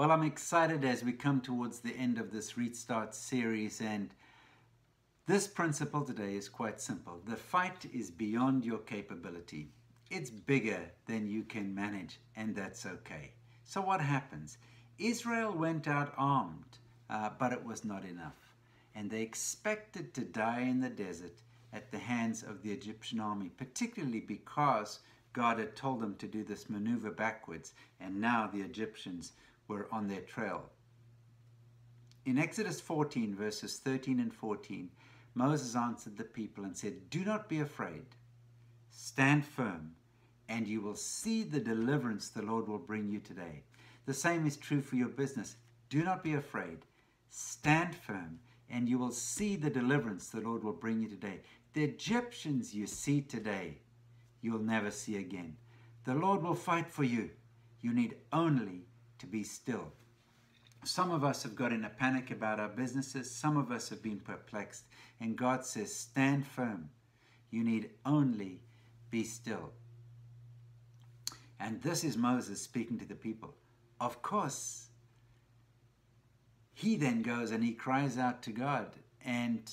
Well, I'm excited as we come towards the end of this reStart series, and this principle today is quite simple. The fight is beyond your capability. It's bigger than you can manage, and that's okay. So what happens? Israel went out armed, but it was not enough. And they expected to die in the desert at the hands of the Egyptian army, particularly because God had told them to do this maneuver backwards, and now the Egyptians were on their trail. In Exodus 14, verses 13 and 14, Moses answered the people and said, "Do not be afraid. Stand firm, and you will see the deliverance the Lord will bring you today." The same is true for your business. Do not be afraid. Stand firm, and you will see the deliverance the Lord will bring you today. The Egyptians you see today, you'll never see again. The Lord will fight for you. You need only to be still. Some of us have got in a panic about our businesses. Some of us have been perplexed. And God says, stand firm. You need only be still. And this is Moses speaking to the people. Of course, he then goes and he cries out to God. And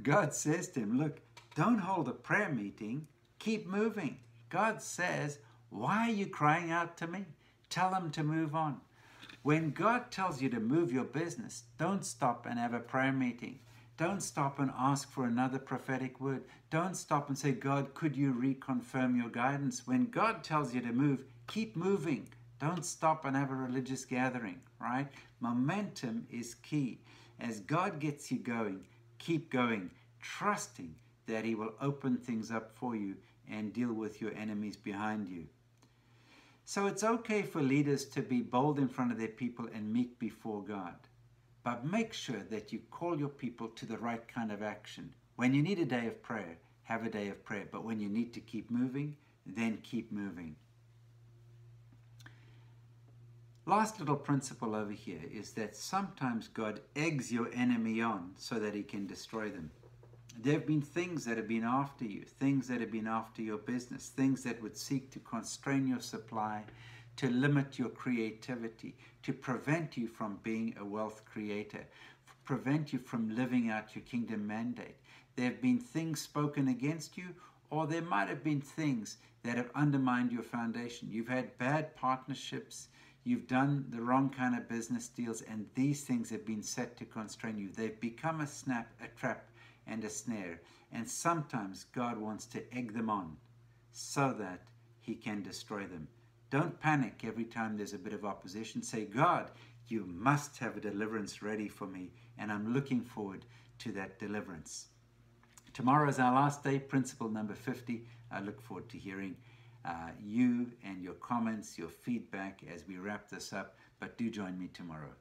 God says to him, look, don't hold a prayer meeting. Keep moving. God says, why are you crying out to me? Tell him to move on. When God tells you to move your business, don't stop and have a prayer meeting. Don't stop and ask for another prophetic word. Don't stop and say, God, could you reconfirm your guidance? When God tells you to move, keep moving. Don't stop and have a religious gathering, right? Momentum is key. As God gets you going, keep going, trusting that he will open things up for you and deal with your enemies behind you. So it's okay for leaders to be bold in front of their people and meek before God. But make sure that you call your people to the right kind of action. When you need a day of prayer, have a day of prayer. But when you need to keep moving, then keep moving. Last little principle over here is that sometimes God eggs your enemy on so that he can destroy them. There have been things that have been after you, things that have been after your business, things that would seek to constrain your supply, to limit your creativity, to prevent you from being a wealth creator, prevent you from living out your kingdom mandate. There have been things spoken against you, or there might have been things that have undermined your foundation. You've had bad partnerships, you've done the wrong kind of business deals, and these things have been set to constrain you. They've become a trap, and a snare. And sometimes God wants to egg them on so that he can destroy them. Don't panic every time there's a bit of opposition. Say, God, you must have a deliverance ready for me, and I'm looking forward to that deliverance. Tomorrow is our last day, principle number 50. I look forward to hearing you and your comments, your feedback as we wrap this up. But do join me tomorrow.